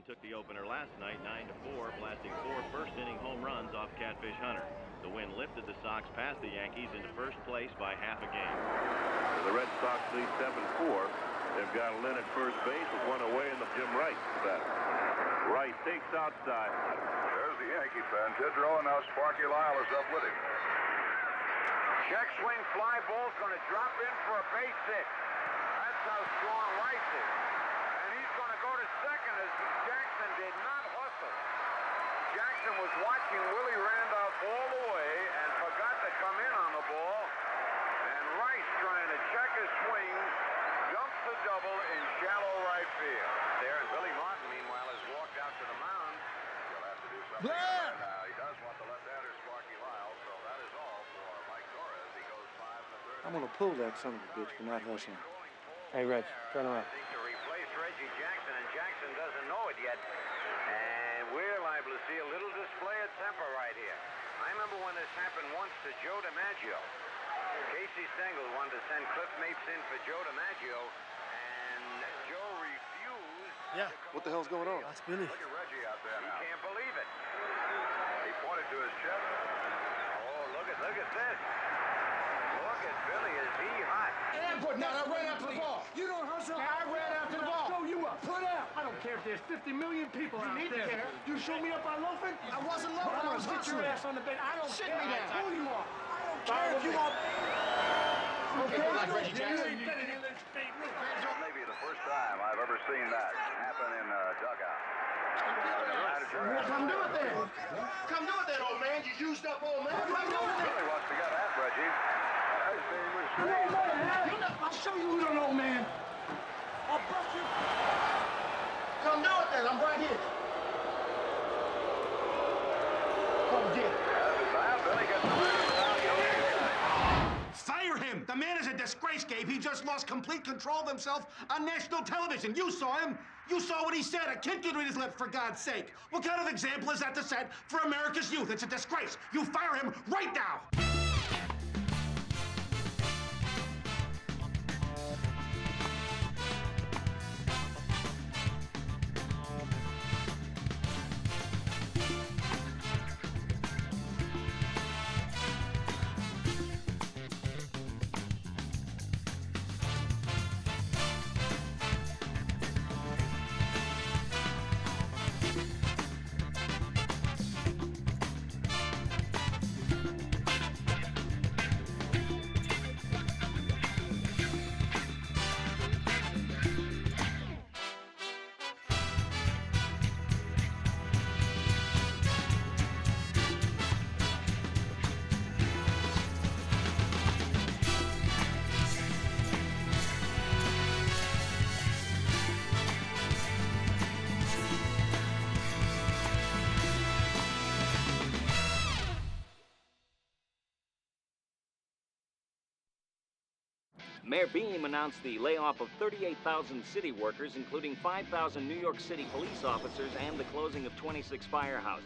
took the opener last night 9-4, blasting 4 first-inning home runs off Catfish Hunter. The win lifted the Sox past the Yankees into first place by half a game. The Red Sox lead 7-4. They've got Lynn at first base with one away in the Jim Wright batter. Wright takes outside. There's the Yankee fan, Turturro, and now Sparky Lyle is up with him. Check swing, fly ball's going to drop in for a base hit. That's how strong Rice is. And he's going to go to second as Jackson did not hustle. Jackson was watching Willie Randolph all the way and forgot to come in on the ball. And Rice, trying to check his swing, jumps the double in shallow right field. There, and Billy Martin, meanwhile, has walked out to the mound. He'll have to do something. He does want the left-hander, Sparky Lyle, so that is all for Mike Torres. He goes 5 in the third. I'm gonna pull that son of a bitch for not hustling. Hey, Reg, turn around. To replace Reggie Jackson, and Jackson doesn't know it yet. And we're liable to see a little display of temper right here. I remember when this happened once to Joe DiMaggio. Casey Stengel wanted to send Cliff Mapes in for Joe DiMaggio, and Joe refused. Yeah. What the hell's going on? That's Billy. Look at Reggie out there He now. can't believe it. He pointed to his chest. Oh, look at this. Look at Billy, is he hot? No, I ran after the ball. You don't hustle. I ran after the ball. Show you up. Put out. I don't care if there's 50 million people out You need to there. care. You show me up on loafing? I wasn't loafing. I was Get your hustling. ass on the bed. I don't Sit care me down. who you are. I don't care if you want. Okay, like Reggie Jackson. Maybe the first time I've ever seen that happen in a dugout. Come do it then. Come do it then, old man. You used up, old man. Come do it then. Billy wants to get at Reggie. As he was I'll show you who don't know, man. I'll bust you. Come do it then. I'm right here. Come get it. Billy gets the Fire him! The man is a disgrace, Gabe. He just lost complete control of himself on national television. You saw him. You saw what he said. A kid could read his lips, for God's sake. What kind of example is that to set for America's youth? It's a disgrace. You fire him right now. Mayor Beame announced the layoff of 38,000 city workers, including 5,000 New York City police officers, and the closing of 26 firehouses.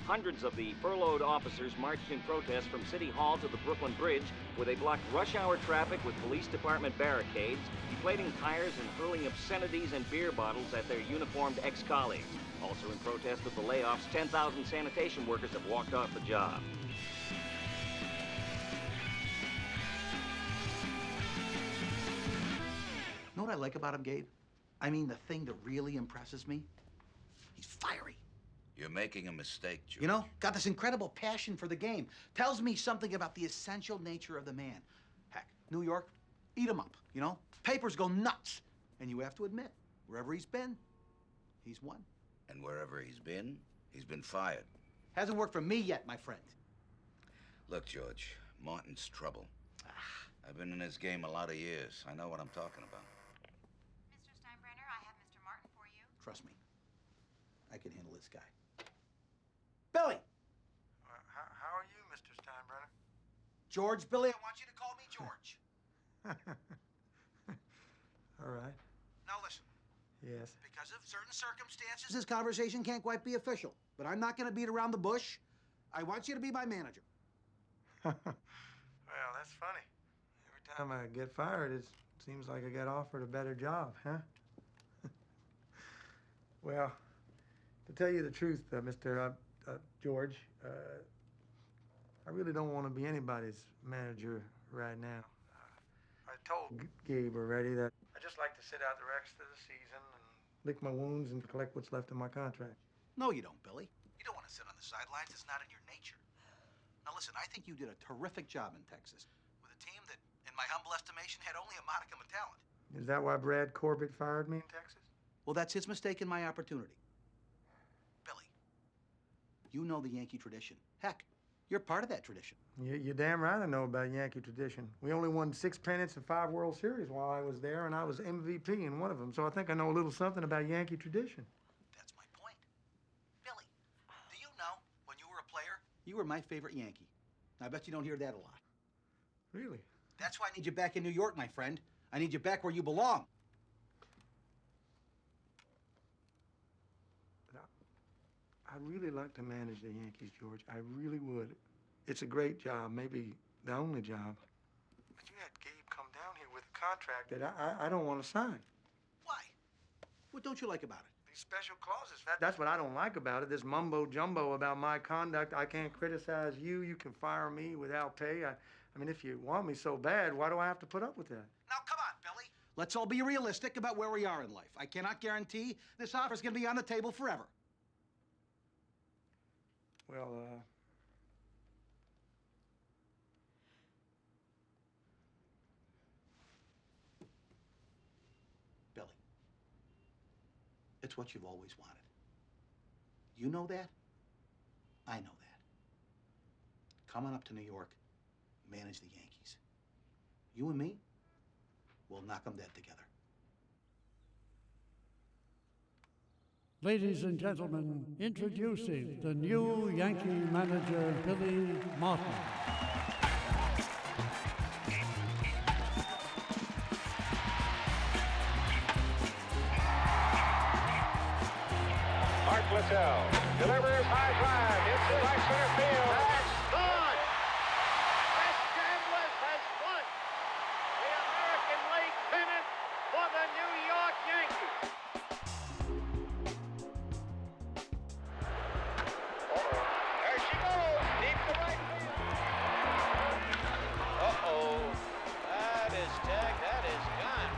Hundreds of the furloughed officers marched in protest from City Hall to the Brooklyn Bridge, where they blocked rush hour traffic with police department barricades, deflating tires and hurling obscenities and beer bottles at their uniformed ex-colleagues. Also in protest of the layoffs, 10,000 sanitation workers have walked off the job. You know what I like about him, Gabe? I mean, the thing that really impresses me? He's fiery. You're making a mistake, George. You know, got this incredible passion for the game. Tells me something about the essential nature of the man. Heck, New York, eat him up, you know? Papers go nuts. And you have to admit, wherever he's been, he's won. And wherever he's been fired. Hasn't worked for me yet, my friend. Look, George, Martin's trouble. I've been in this game a lot of years. I know what I'm talking about. Mr. Steinbrenner, I have Mr. Martin for you. Trust me, I can handle this guy. Billy! How are you, Mr. Steinbrenner? George, Billy, I want you to call me George. All right. Now listen. Yes. Because of certain circumstances, this conversation can't quite be official. But I'm not going to beat around the bush. I want you to be my manager. Well, that's funny. Every time I get fired, it seems like I get offered a better job, huh? Well, To tell you the truth, Mr. George, I really don't want to be anybody's manager right now. I told Gabe already that I just like to sit out the rest of the season and lick my wounds and collect what's left of my contract. No, you don't, Billy. You don't want to sit on the sidelines. It's not in your nature. Now, listen, I think you did a terrific job in Texas with a team that, in my humble estimation, had only a modicum of talent. Is that why Brad Corbett fired me in Texas? Well, that's his mistake and my opportunity. Billy, you know the Yankee tradition. Heck, you're part of that tradition. You're damn right I know about Yankee tradition. We only won 6 pennants and 5 World Series while I was there, and I was MVP in one of them, so I think I know a little something about Yankee tradition. That's my point. Billy, do you know, when you were a player, you were my favorite Yankee. I bet you don't hear that a lot. Really? That's why I need you back in New York, my friend. I need you back where you belong. I'd really like to manage the Yankees, George. I really would. It's a great job, maybe the only job. But you had Gabe come down here with a contract that I don't want to sign. Why? What don't you like about it? These special clauses. That's what I don't like about it, this mumbo-jumbo about my conduct. I can't criticize you. You can fire me without pay. I mean, if you want me so bad, why do I have to put up with that? Now, come on, Billy. Let's all be realistic about where we are in life. I cannot guarantee this offer's going to be on the table forever. Well, Billy, it's what you've always wanted. You know that? I know that. Coming up to New York, manage the Yankees. You and me, we'll knock them dead together. Ladies and gentlemen, introducing the new Yankee manager, Billy Martin. Littell delivers high drive into right center field. That's gone. Wes Chambliss has won the American League pennant for the New York Yankees. There she goes, deep to right field. That is tagged. That is gone.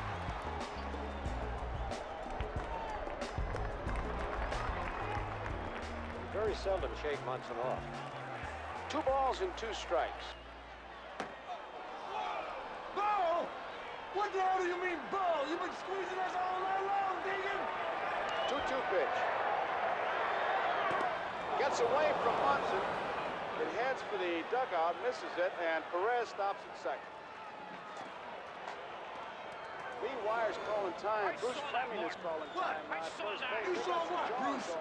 Very seldom shake Munson off. 2 balls and 2 strikes. Ball? What the hell do you mean, ball? You've been squeezing us all night long, Deegan. 2-2 pitch. Gets away from Munson. It heads for the dugout, misses it, and Perez stops at second. Lee Wire's calling time. Bruce Fleming is calling time. First base. You saw what, Bruce?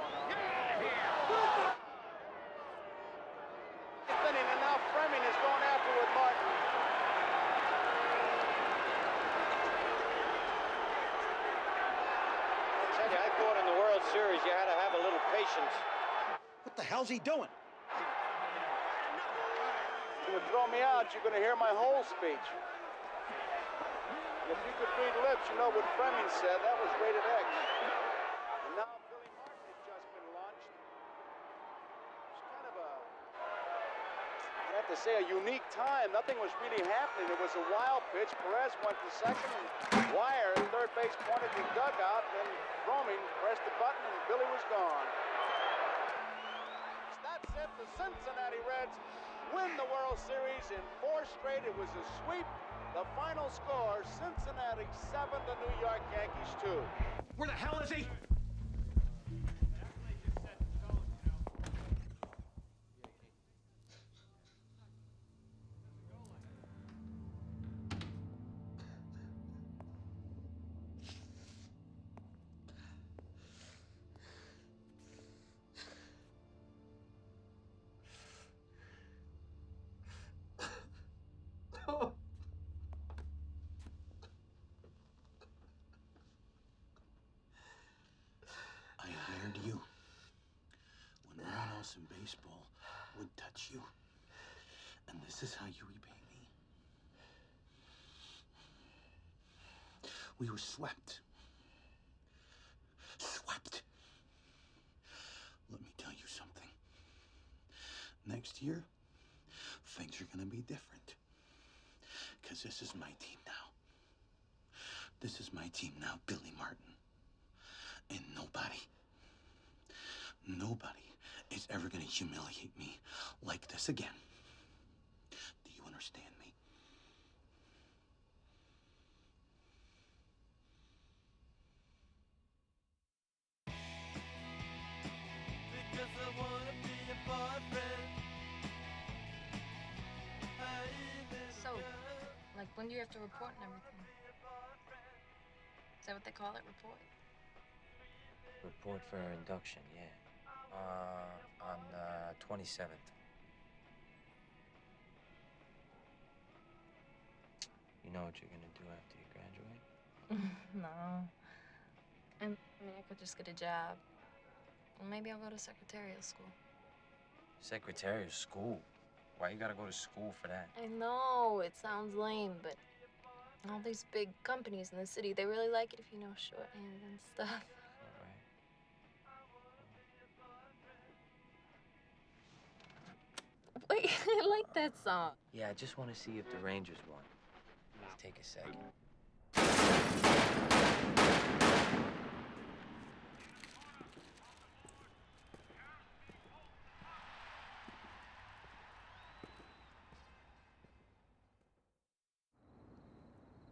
Inning, and now Fleming is going after with Martin. I tell you, I thought in the World Series you had to have a little patience. What the hell's he doing? If you throw me out, you're going to hear my whole speech. And if you could read lips, you know what Fleming said. That was rated X. And now Billy Martin has just been launched. It's kind of a, I have to say, a unique time. Nothing was really happening. It was a wild pitch. Perez went to second, and Wire at third base pointed the dugout, and then Fleming pressed the button, and Billy was gone. That's it. The Cincinnati Reds win the World Series in 4 straight. It was a sweep. The final score, Cincinnati 7, the New York Yankees 2. Where the hell is he? I hired you when no one else in baseball would touch you. And this is how you repay me. We were swept. Swept. Next year, things are gonna be different. Because this is my team now. This is my team now, Billy Martin. And nobody is ever gonna humiliate me like this again. Do you understand me? Because I wanna be a boyfriend. So, like, when do you have to report and everything? Is that what they call it, report? Report for induction, yeah. On the 27th. You know what you're gonna do after you graduate? No. I mean, I could just get a job. Or maybe I'll go to secretarial school. Secretarial school? Why you gotta go to school for that? I know, it sounds lame, but all these big companies in the city, they really like it if you know shorthand and stuff. Wait, I like that song. Yeah, I just want to see if the Rangers won. Let's take a second.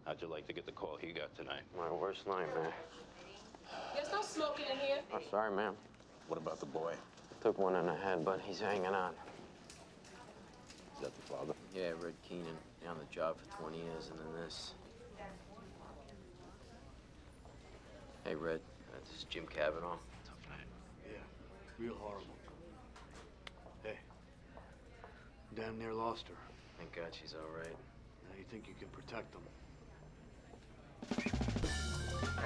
How'd you like to get the call he got tonight? My worst nightmare. There's no smoking in here. Oh, sorry, ma'am. What about the boy? Took one in the head, but he's hanging on. Is that the father? Yeah, Red Keenan. Been on the job for 20 years, and then this. Hey, Red. This is Jim Cavanaugh. Tough night. Yeah, real horrible. Hey, damn near lost her. Thank God she's all right. Now you think you can protect them?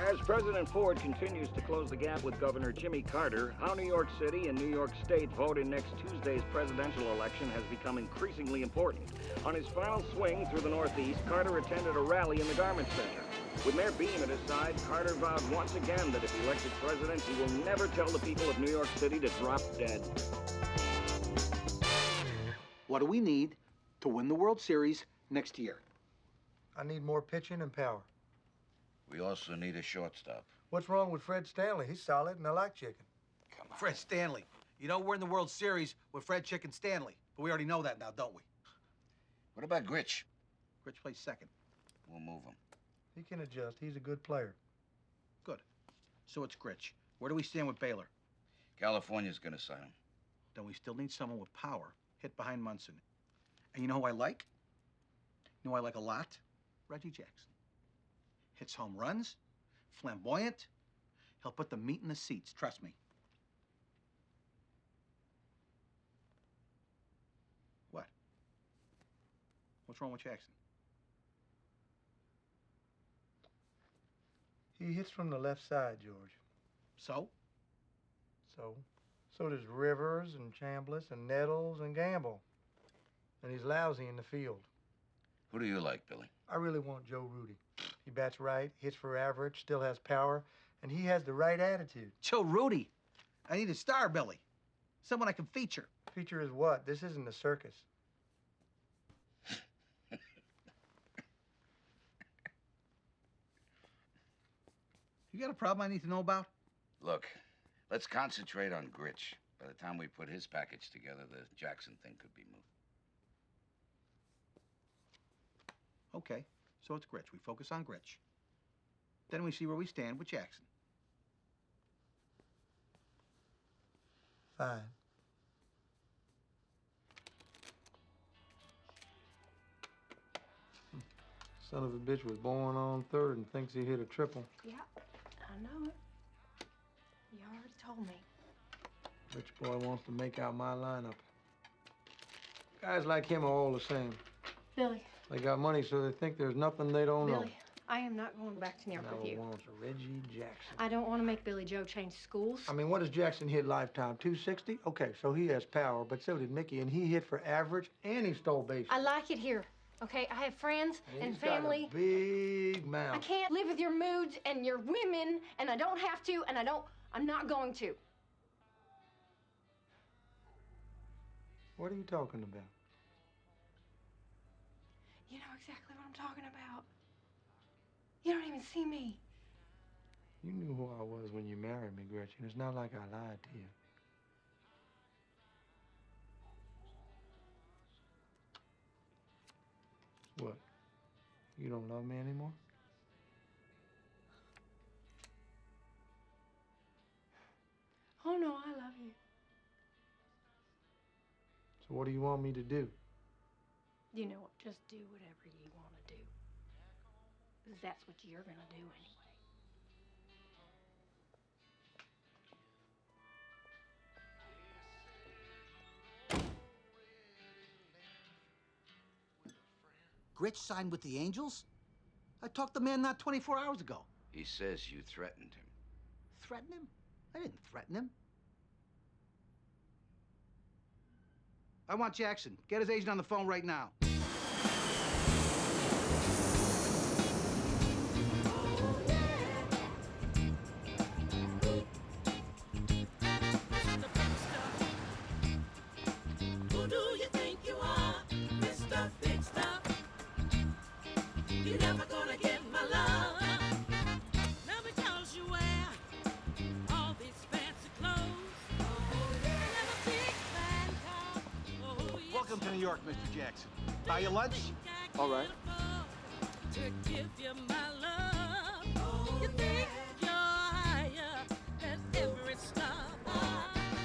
As President Ford continues to close the gap with Governor Jimmy Carter, how New York City and New York State vote in next Tuesday's presidential election has become increasingly important. On his final swing through the Northeast, Carter attended a rally in the Garment Center. With Mayor Beame at his side, Carter vowed once again that if elected president, he will never tell the people of New York City to drop dead. What do we need to win the World Series next year? I need more pitching and power. We also need a shortstop. What's wrong with Fred Stanley? He's solid and I like chicken. Come on. Fred Stanley. You know, we're in the World Series with Fred Chicken Stanley. But we already know that now, don't we? What about Gritch? Gritch plays second. We'll move him. He can adjust. He's a good player. Good. So it's Gritch. Where do we stand with Baylor? California's gonna sign him. Then we still need someone with power, hit behind Munson. And you know who I like? You know who I like a lot? Reggie Jackson. Hits home runs, flamboyant. He'll put the meat in the seats, trust me. What? What's wrong with Jackson? He hits from the left side, George. So? So does Rivers and Chambliss and Nettles and Gamble. And he's lousy in the field. Who do you like, Billy? I really want Joe Rudy. He bats right, hits for average, still has power, and he has the right attitude. Joe Rudy. I need a star, Billy. Someone I can feature. Feature is what? This isn't a circus. You got a problem I need to know about? Look, let's concentrate on Gritch. By the time we put his package together, the Jackson thing could be moved. Okay, so it's Gritch. We focus on Gritch. Then we see where we stand with Jackson. Fine. Son of a bitch was born on third and thinks he hit a triple. Yeah, I know it. You already told me. Rich boy wants to make out my lineup. Guys like him are all the same. Billy. They got money, so they think there's nothing they don't know. Billy, I am not going back to New York with you. Now wants a Reggie Jackson. I don't want to make Billy Joe change schools. I mean, what does Jackson hit lifetime? 260? Okay, so he has power, but so did Mickey, and he hit for average, and he stole bases. I like it here, okay? I have friends and family. Got a big mouth. I can't live with your moods and your women, and I don't have to, and I'm not going to. What are you talking about? You know exactly what I'm talking about. You don't even see me. You knew who I was when you married me, Gretchen. It's not like I lied to you. What? You don't love me anymore? Oh, no, I love you. So what do you want me to do? You know what? Just do whatever you want to do. 'Cause that's what you're going to do anyway. Gritch signed with the Angels? I talked to the man not 24 hours ago. He says you threatened him. Threaten him? I didn't threaten him. I want Jackson. Get his agent on the phone right now. Who do you think you are, Mr. Big Stuff? You're never gonna get my love. Now because you wear all these fancy clothes. And have a big fan car. Oh, yes. Welcome to New York, Mr. Jackson. Buy you lunch? All right. To give you my love. You think you're higher than every star.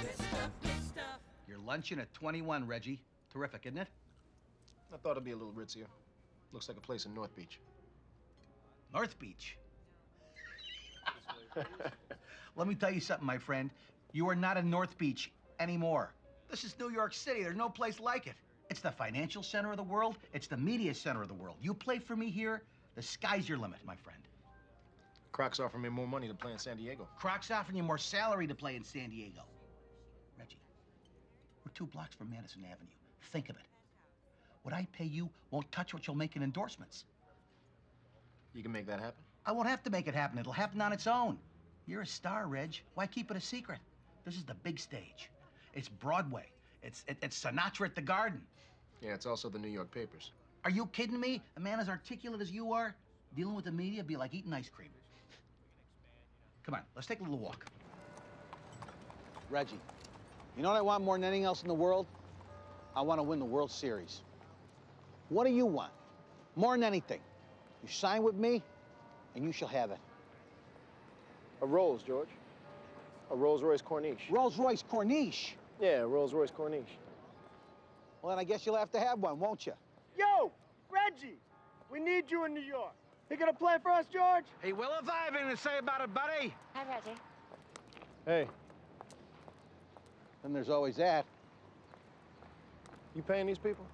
Mr. Big Stuff. You're lunching at 21, Reggie. Terrific, isn't it? I thought it'd be a little ritzier. Looks like a place in North Beach. North Beach? Let me tell you something, my friend. You are not in North Beach anymore. This is New York City. There's no place like it. It's the financial center of the world. It's the media center of the world. You play for me here, the sky's your limit, my friend. Croc's offering me more money to play in San Diego. Croc's offering you more salary to play in San Diego. Reggie, we're 2 blocks from Madison Avenue. Think of it. What I pay you won't touch what you'll make in endorsements. You can make that happen? I won't have to make it happen. It'll happen on its own. You're a star, Reg. Why keep it a secret? This is the big stage. It's Broadway. It's Sinatra at the Garden. Yeah, it's also the New York papers. Are you kidding me? A man as articulate as you are, dealing with the media be like eating ice cream. Come on, let's take a little walk. Reggie, you know what I want more than anything else in the world? I want to win the World Series. What do you want? More than anything. You sign with me, and you shall have it. A Rolls, George. A Rolls-Royce Corniche. Rolls-Royce Corniche? Yeah, Rolls-Royce Corniche. Well, then I guess you'll have to have one, won't you? Yo, Reggie, we need you in New York. You gonna play for us, George? Hey, Will, if I have anything to say about it, buddy. Hi, Reggie. Hey, Then there's always that. you paying these people?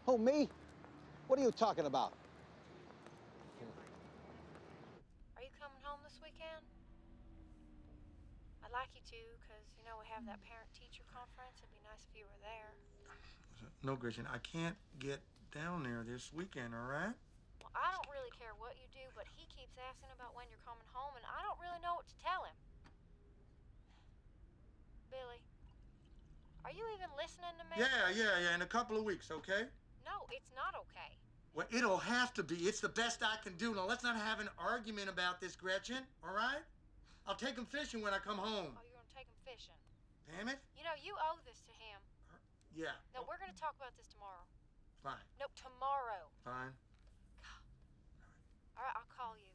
Who, me? What are you talking about? Are you coming home this weekend? I'd like you to, because, you know, we have that parent-teacher conference. It'd be nice if you were there. No, Gretchen, I can't get down there this weekend, all right? Well, I don't really care what you do, but he keeps asking about when you're coming home, and I don't really know what to tell him. Billy, are you even listening to me? Yeah, in a couple of weeks, okay? No, it's not okay. Well, it'll have to be. It's the best I can do. Now, let's not have an argument about this, Gretchen, all right? I'll take him fishing when I come home. Oh, you're gonna take him fishing. Damn it. You know, you owe this to him. Yeah. No, we're gonna talk about this tomorrow. Fine. No, tomorrow. Fine. All right, I'll call you.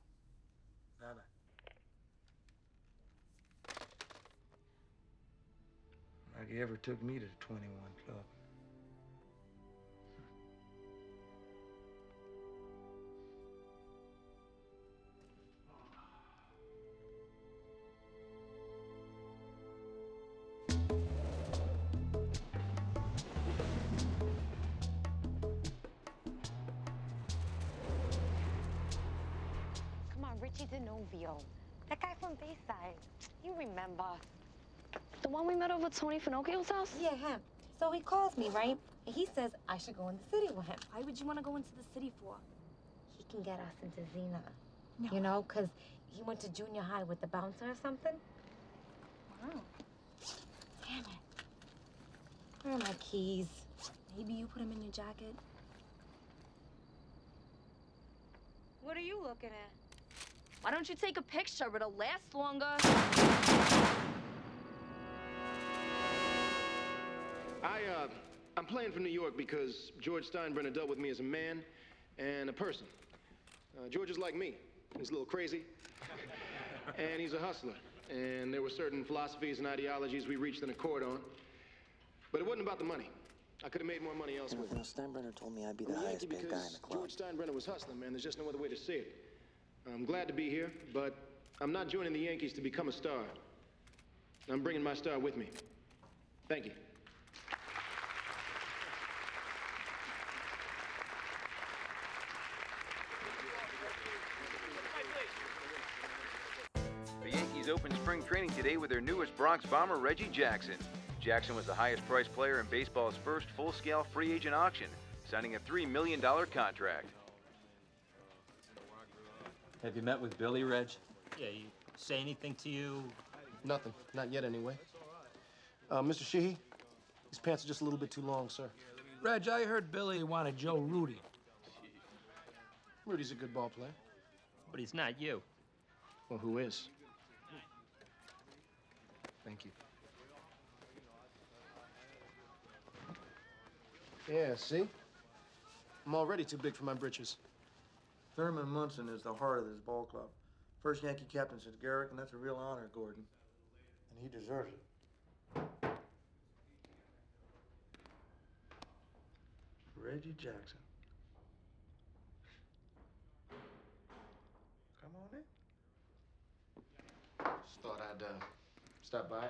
Bye-bye. Like he ever took me to the 21 Club. Come on, Richie DeNovio. That guy from Bayside. You remember. The one we met over at Tony Finocchio's house? Yeah, him. So he calls me, right? And he says I should go in the city with him. Why would you want to go into the city for? He can get us into Xena. No. You know, because he went to junior high with the bouncer or something. Wow. Damn it. Where are my keys? Maybe you put them in your jacket? What are you looking at? Why don't you take a picture? It'll last longer. I'm playing for New York because George Steinbrenner dealt with me as a man and a person. George is like me. He's a little crazy, and he's a hustler. And there were certain philosophies and ideologies we reached an accord on. But it wasn't about the money. I could have made more money elsewhere. You know, Steinbrenner told me I'd be the highest paid guy in the club. George Steinbrenner was hustling, man. There's just no other way to say it. I'm glad to be here, but I'm not joining the Yankees to become a star. I'm bringing my star with me. Thank you. The Yankees opened spring training today with their newest Bronx bomber, Reggie Jackson. Jackson was the highest-priced player in baseball's first full-scale free agent auction, signing a $3 million contract. Have you met with Billy, Reg? Yeah, you say anything to you? Nothing. Not yet, anyway. Mr. Sheehy, these pants are just a little bit too long, sir. Reg, I heard Billy wanted Joe Rudy. Rudy's a good ball player. But he's not you. Well, who is? Thank you. Yeah, see? I'm already too big for my britches. Thurman Munson is the heart of this ball club. First Yankee captain since Garrick, and that's a real honor, Gordon. And he deserves it. Reggie Jackson. Come on in. Just thought I'd stop by,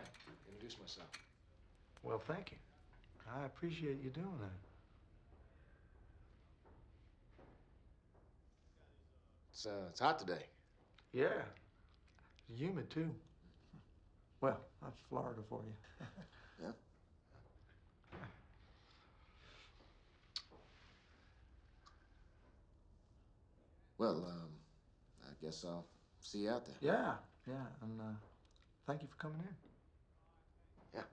introduce myself. Well, thank you. I appreciate you doing that. It's hot today. Yeah. It's humid, too. Well, that's Florida for you. Yeah? Well, I guess I'll see you out there. Yeah, and thank you for coming in. Yeah.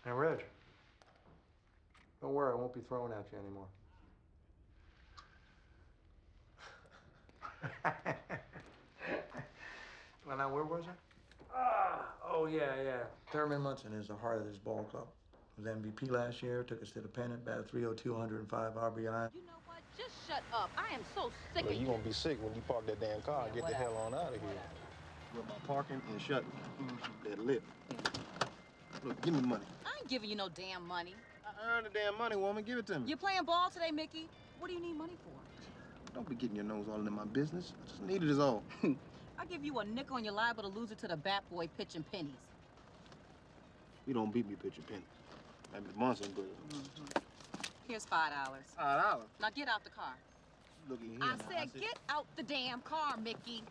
Now, Reg, don't worry, I won't be throwing at you anymore. Well, now, where was I? Oh, yeah. Thurman Munson is the heart of this ball club. Was MVP last year, took us to the pennant, batted .302, 105 RBI. You know what? Just shut up. I am so sick of you. You're gonna be sick when you park that damn car and get the hell on out of here. Worry about parking and shutting that lip. Look, give me the money. I ain't giving you no damn money. I earned the damn money, woman. Give it to me. You playing ball today, Mickey? What do you need money for? Don't be getting your nose all in my business. I just need it is all. I give you a nickel and you're liable to lose it to the bat boy pitching pennies. You don't beat me pitching pennies. I'm Munson, but... Here's $5. $5? Now get out the car. Look at him. I said get out the damn car, Mickey.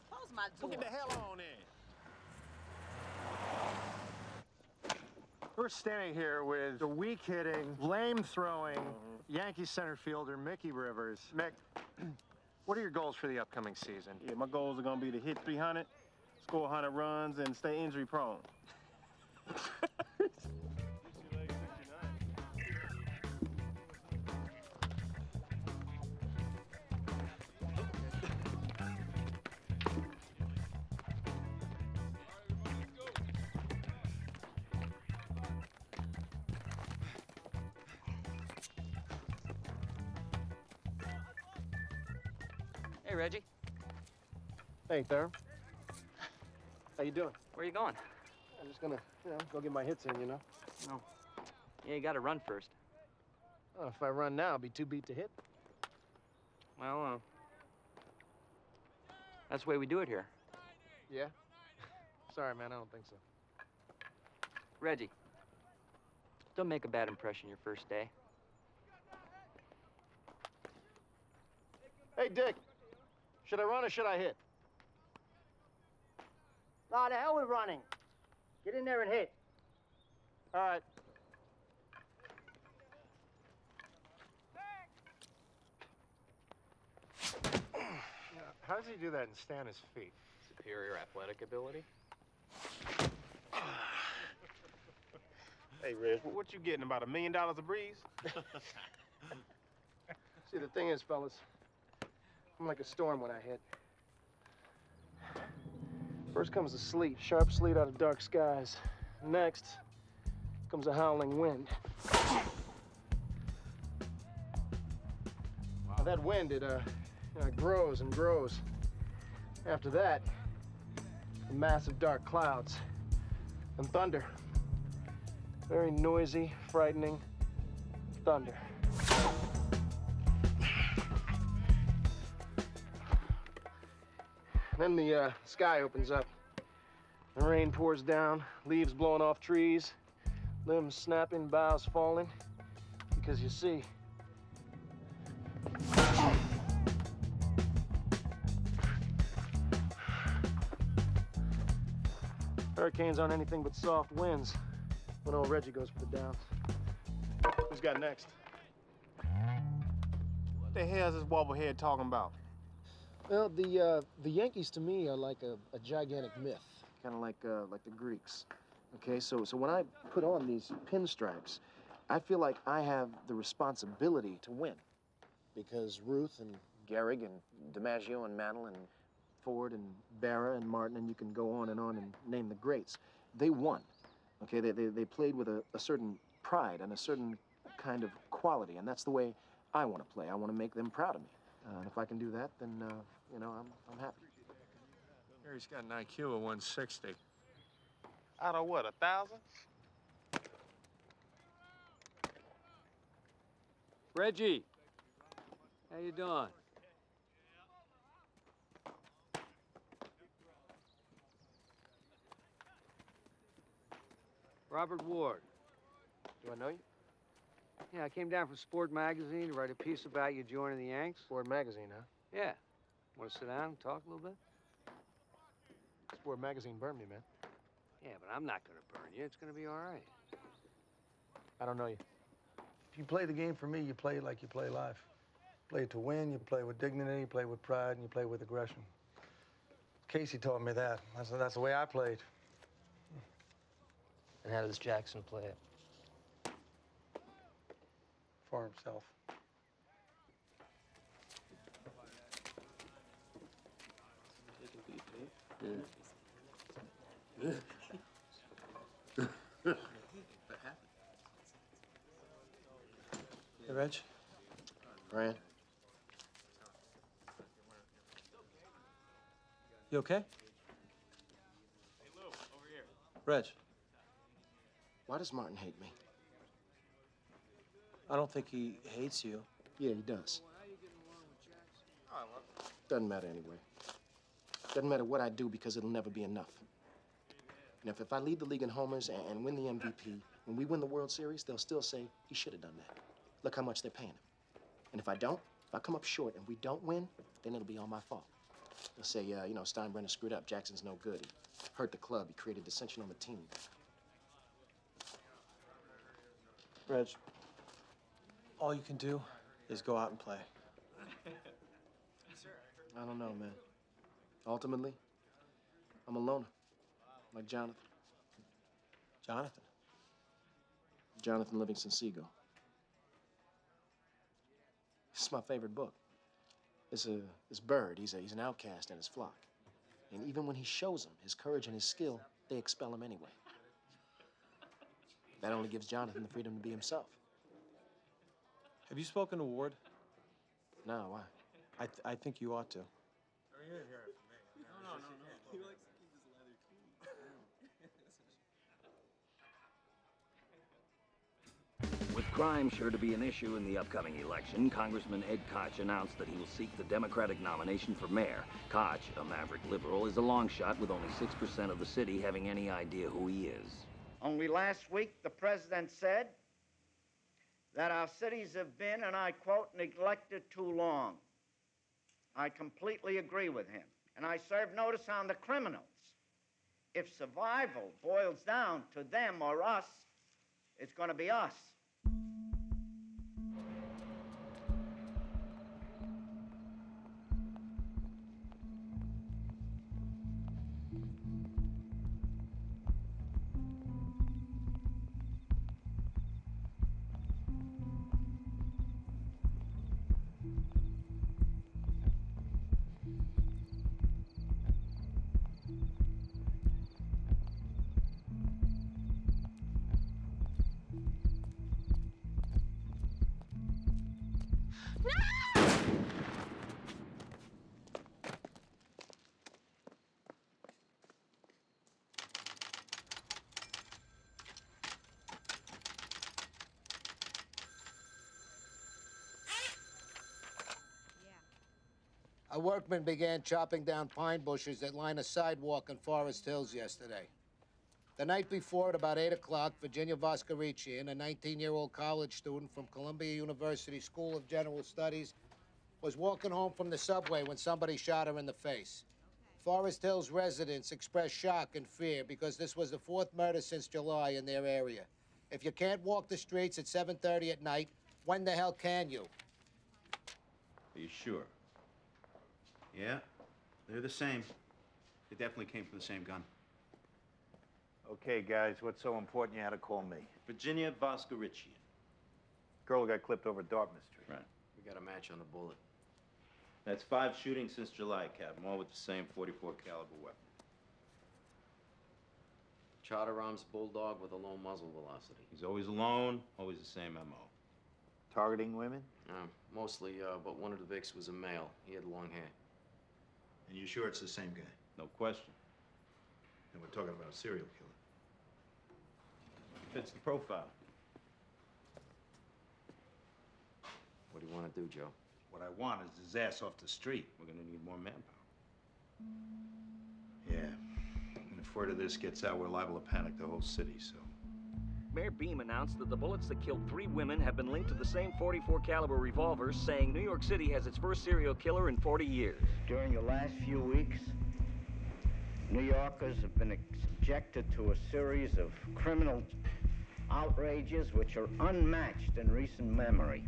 Close my door. Get the hell on in. We're standing here with the weak-hitting, lame-throwing Yankee center fielder Mickey Rivers. Mick, what are your goals for the upcoming season? Yeah, my goals are going to be to hit 300, score 100 runs, and stay injury-prone. Hey, Reggie. Hey, Thurm. How you doing? Where you going? I'm just gonna, go get my hits in, No. Yeah, you gotta run first. Oh, if I run now, I'll be too beat to hit. Well, that's the way we do it here. Yeah? Sorry, man, I don't think so. Reggie, don't make a bad impression your first day. Hey, Dick. Should I run or should I hit? Nah, the hell with running. Get in there and hit. All right. How does he do that and stay on his feet? Superior athletic ability? Hey, Reg, what you getting, about $1 million a breeze? See, the thing is, fellas, I'm like a storm when I hit. First comes the sleet, sharp sleet out of dark skies. Next comes a howling wind. Now, that wind, it grows and grows. After that, massive dark clouds and thunder. Very noisy, frightening thunder. Then the sky opens up. The rain pours down, leaves blowing off trees, limbs snapping, boughs falling. Because you see, hurricanes aren't anything but soft winds when old Reggie goes for the downs. Who's got next? What the hell is this wobblehead talking about? Well, the Yankees to me are like a gigantic myth, kind of like the Greeks. Okay, so when I put on these pinstripes, I feel like I have the responsibility to win, because Ruth and Gehrig and DiMaggio and Mantle and Ford and Barra and Martin, and you can go on and name the greats. They won. Okay, they played with a certain pride and a certain kind of quality, and that's the way I want to play. I want to make them proud of me. And if I can do that, then, you know, I'm happy. Gary's got an IQ of 160. Out of what, 1,000? Reggie, how you doing? Robert Ward. Do I know you? Yeah, I came down from Sport Magazine to write a piece about you joining the Yanks. Sport Magazine, huh? Yeah. Want to sit down and talk a little bit? Sport Magazine burned me, man. Yeah, but I'm not going to burn you. It's going to be all right. I don't know you. If you play the game for me, you play it like you play life. Play it to win, you play with dignity, you play with pride, and you play with aggression. Casey taught me that. That's the way I played. And how does Jackson play it? For himself. Hey, Reg. Brian. You okay? Hey, Lou, over here. Reg, Why does Martin hate me? I don't think he hates you. Yeah, he does. Doesn't matter anyway. Doesn't matter what I do because it'll never be enough. And if I lead the league in homers and win the MVP, when we win the World Series, they'll still say he should have done that. Look how much they're paying him. And if I don't, if I come up short and we don't win, then it'll be all my fault. They'll say, you know, Steinbrenner screwed up. Jackson's no good. He hurt the club. He created dissension on the team. Reg, all you can do is go out and play. I don't know, man. Ultimately, I'm a loner, like Jonathan. Jonathan? Jonathan Livingston Seagull. This is my favorite book. This bird, he's an outcast in his flock. And even when he shows them his courage and his skill, they expel him anyway. That only gives Jonathan the freedom to be himself. Have you spoken to Ward? No, why? I think you ought to. He likes to keep his leather clean. With crime sure to be an issue in the upcoming election, Congressman Ed Koch announced that he will seek the Democratic nomination for mayor. Koch, a maverick liberal, is a long shot with only 6% of the city having any idea who he is. Only last week, the president said that our cities have been, and I quote, neglected too long. I completely agree with him. And I serve notice on the criminals. If survival boils down to them or us, it's going to be us. A workman began chopping down pine bushes that line a sidewalk in Forest Hills yesterday. The night before, at about 8 o'clock, Virginia Voskerichian, a 19-year-old college student from Columbia University School of General Studies, was walking home from the subway when somebody shot her in the face. Forest Hills residents expressed shock and fear because this was the 4th murder since July in their area. If you can't walk the streets at 7:30 at night, when the hell can you? Are you sure? Yeah, they're the same. They definitely came from the same gun. Okay, guys, what's so important you had to call me? Virginia Voskerichian. Girl who got clipped over Dartmouth Street. Right. We got a match on the bullet. That's 5 shootings since July, Captain, all with the same .44 caliber weapon. Charter arms bulldog with a low muzzle velocity. He's always alone, always the same MO. Targeting women? Mostly, but one of the Vicks was a male. He had long hair. And you sure it's the same guy? No question. And we're talking about a serial killer. Fits the profile. What do you want to do, Joe? What I want is his ass off the street. We're gonna need more manpower. Yeah. And if word of this gets out, we're liable to panic the whole city, so. Mayor Beame announced that the bullets that killed 3 women have been linked to the same .44 caliber revolvers, saying New York City has its first serial killer in 40 years. During the last few weeks, New Yorkers have been subjected to a series of criminal outrages which are unmatched in recent memory.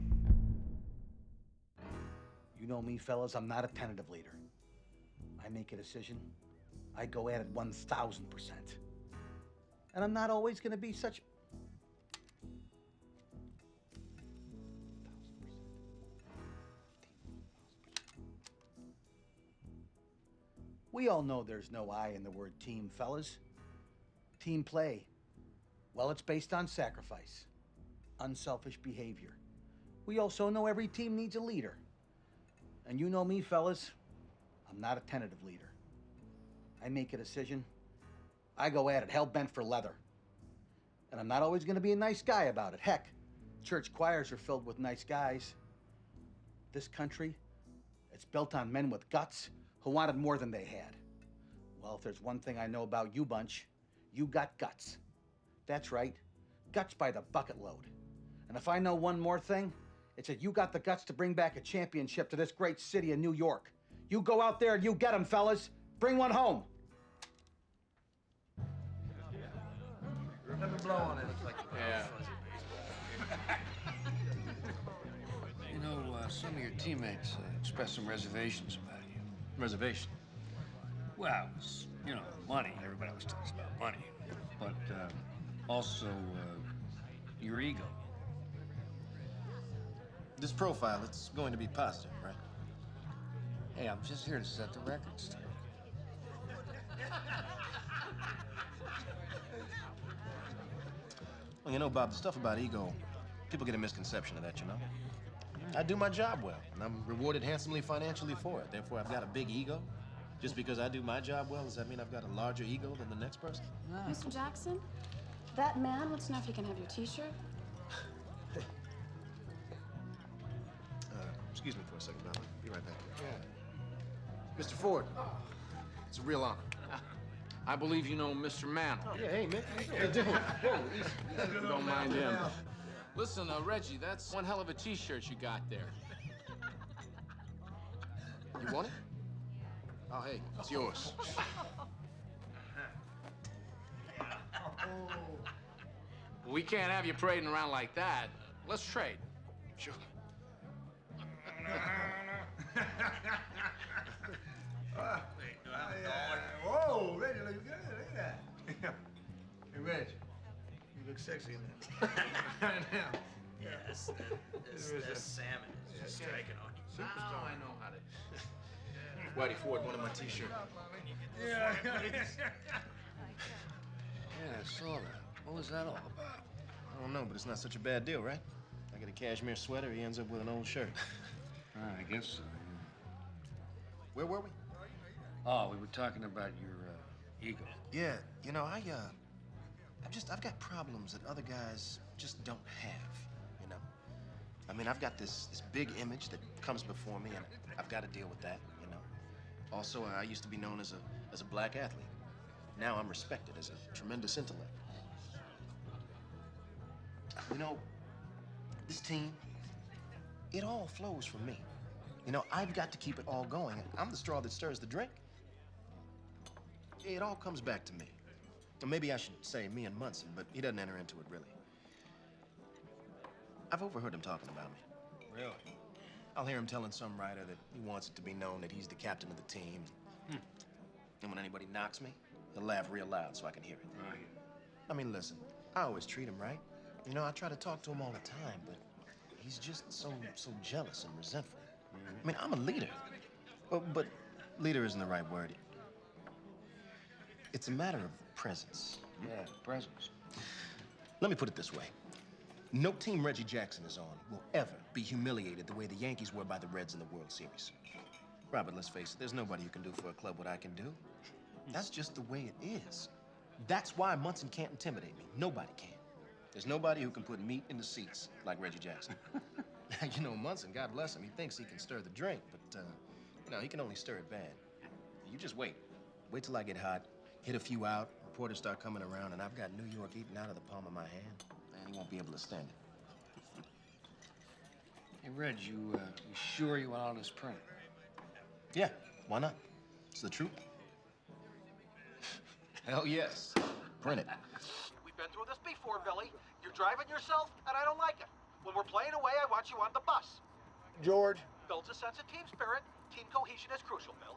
You know me, fellas, I'm not a tentative leader. I make a decision, I go at it 1,000%. And I'm not always gonna be such... We all know there's no I in the word team, fellas. Team play. Well, it's based on sacrifice, unselfish behavior. We also know every team needs a leader. And you know me, fellas, I'm not a tentative leader. I make a decision, I go at it hell-bent for leather. And I'm not always gonna be a nice guy about it. Heck, church choirs are filled with nice guys. This country, it's built on men with guts who wanted more than they had. Well, if there's one thing I know about you bunch, you got guts. That's right, guts by the bucket load. And if I know one more thing, it's that you got the guts to bring back a championship to this great city of New York. You go out there and you get them, fellas. Bring one home. Let me blow on it. Yeah. You know, some of your teammates expressed some reservations about you. Reservation? Well, it's, you know, money. Everybody always talks about money. But also your ego. This profile, it's going to be positive, right? Hey, I'm just here to set the record straight. Well, you know, Bob, the stuff about ego, people get a misconception of that, you know? I do my job well, and I'm rewarded handsomely financially for it. Therefore, I've got a big ego. Just because I do my job well, does that mean I've got a larger ego than the next person? No. Mr. Jackson, that man wants to know if he can have your T-shirt. Excuse me for a second, Bob. I'll be right back. Yeah. Mr. Ford, it's a real honor. I believe you know Mr. Mantle. Yeah, hey, man. How you doing? Don't mind him. Listen, Reggie, that's one hell of a T-shirt you got there. You want it? Oh, hey, it's yours. We can't have you parading around like that. Let's trade. Sure. Whoa, Reggie looks good. Look at that. Hey, Reg, you look sexy in that. Now. Yes, that salmon is just striking on you. Now I know how to. Whitey Ford wanted my T-shirt. Yeah. Yeah, I saw that. What was that all about? I don't know, but it's not such a bad deal, right? I get a cashmere sweater, he ends up with an old shirt. I guess so. Where were we? Oh, we were talking about your ego. Yeah, you know, I've got problems that other guys just don't have, you know? I mean, I've got this big image that comes before me, and I've got to deal with that, you know? Also, I used to be known as a black athlete. Now I'm respected as a tremendous intellect. You know, this team, it all flows from me. You know, I've got to keep it all going. I'm the straw that stirs the drink. It all comes back to me. Or maybe I should say me and Munson, but he doesn't enter into it, really. I've overheard him talking about me. Really? I'll hear him telling some writer that he wants it to be known that he's the captain of the team. And when anybody knocks me, he'll laugh real loud so I can hear it. Right. I mean, listen, I always treat him right. You know, I try to talk to him all the time, but he's just so jealous and resentful. I mean, I'm a leader. But leader isn't the right word. It's a matter of presence. Yeah, presence. Let me put it this way. No team Reggie Jackson is on will ever be humiliated the way the Yankees were by the Reds in the World Series. Robert, let's face it, there's nobody who can do for a club what I can do. That's just the way it is. That's why Munson can't intimidate me. Nobody can. There's nobody who can put meat in the seats like Reggie Jackson. You know, Munson, God bless him, he thinks he can stir the drink, but, you know, he can only stir it bad. You just wait. Wait till I get hot, hit a few out, reporters start coming around, and I've got New York eating out of the palm of my hand. Man, he won't be able to stand it. Hey, Reg, you sure you want all this print? Yeah, why not? It's the truth. Hell yes. Print it. We've been through this before, Billy. You're driving yourself, and I don't like it. When we're playing away, I want you on the bus. George. Builds a sense of team spirit. Team cohesion is crucial, Bill.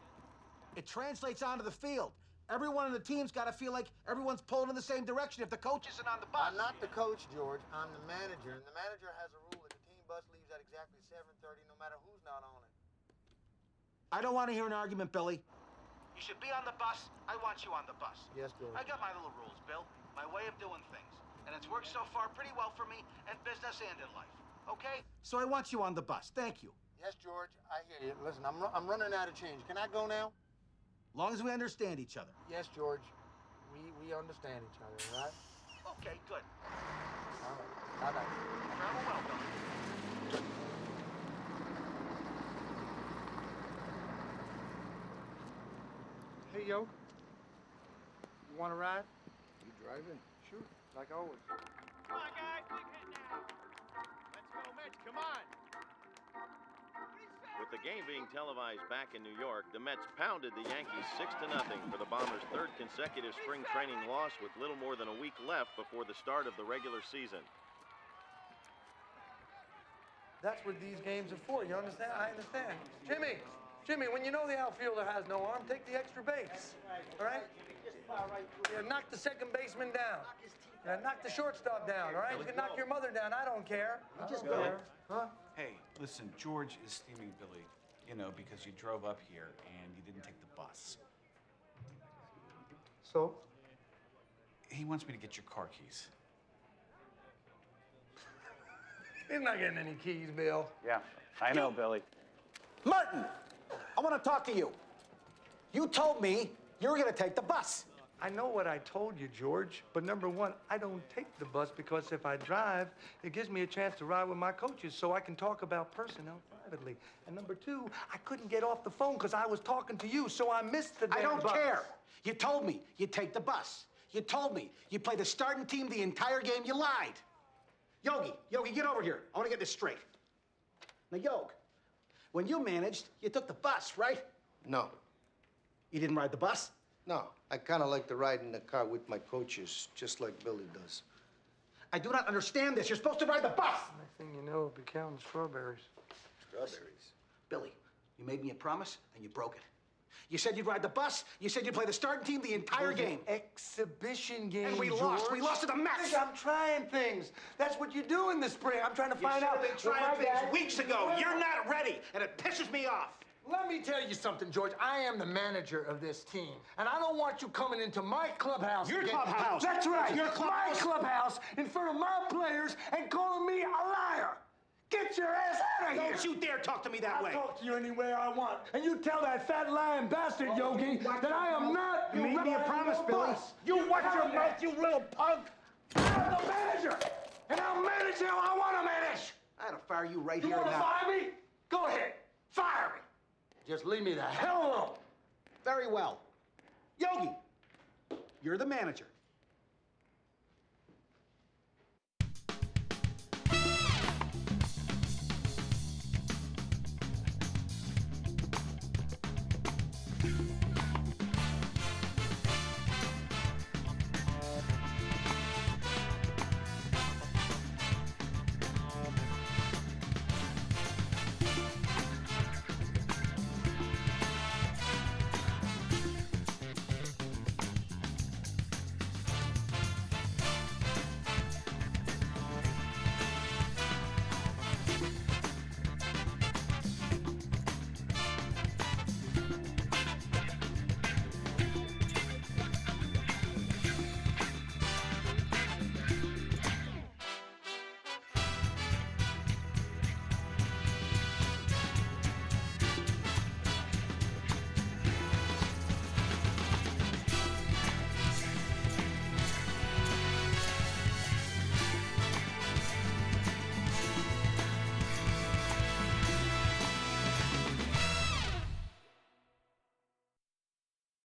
It translates onto the field. Everyone in the team's got to feel like everyone's pulling in the same direction if the coach isn't on the bus. I'm not the coach, George. I'm the manager, and the manager has a rule that the team bus leaves at exactly 7:30, no matter who's not on it. I don't want to hear an argument, Billy. You should be on the bus. I want you on the bus. Yes, George. I got my little rules, Bill. My way of doing things. And it's worked so far pretty well for me in business and in life. Okay? So I want you on the bus. Thank you. Yes, George, I hear you. Listen, I'm running out of change. Can I go now? Long as we understand each other. Yes, George. We understand each other, all right? Okay, good. All right. Bye-bye. Travel well, Billy. Hey, yo. You want to ride? You driving? Sure, like always. Come on, guys, big hit now. Let's go, Mets, come on. With the game being televised back in New York, the Mets pounded the Yankees 6-0 for the Bombers' third consecutive spring training loss with little more than a week left before the start of the regular season. That's what these games are for, you understand? I understand. Jimmy, when you know the outfielder has no arm, take the extra base, all right? Yeah, knock the second baseman down. Yeah, knock the shortstop down, all right? You can knock your mother down, I don't care. Just go. Huh? Hey, listen, George is steaming Billy, you know, because you drove up here and you didn't take the bus. So? He wants me to get your car keys. He's not getting any keys, Bill. Yeah, I know, Billy. Martin, I want to talk to you. You told me you were going to take the bus. I know what I told you, George, but number one, I don't take the bus because if I drive, it gives me a chance to ride with my coaches so I can talk about personnel privately. And number two, I couldn't get off the phone because I was talking to you, so I missed the damn I don't bus. care. You told me you'd take the bus. You told me you'd play the starting team the entire game. You lied. Yogi, get over here. I want to get this straight. Now, Yog, when you managed, you took the bus, right? No. You didn't ride the bus? No, I kind of like to ride in the car with my coaches, just like Billy does. I do not understand this. You're supposed to ride the bus. Next thing you know, it'll be counting strawberries. Strawberries? Billy, you made me a promise, and you broke it. You said you'd ride the bus. You said you'd play the starting team the entire game. Exhibition game, And we George. lost. We lost to the Mets. I'm trying things. That's what you do in the spring. I'm trying to find out. You should have been trying things weeks ago. You're not ready, and it pisses me off. Let me tell you something, George. I am the manager of this team, and I don't want you coming into my clubhouse. Your again. clubhouse. That's right. Your clubhouse. My clubhouse in front of my players and calling me a liar. Get Get your ass out of here! Don't you dare talk to me that way! I'll talk to you any way I want. And you tell that fat lying bastard, Yogi, that I am not... You made me a promise, Billy. You watch your mouth, you little punk! I'm the manager! And I'll manage how I want to manage! I had to fire you right You here want to now. fire me? Go ahead. Fire me. Just leave me the hell alone. Very well. Yogi, you're the manager.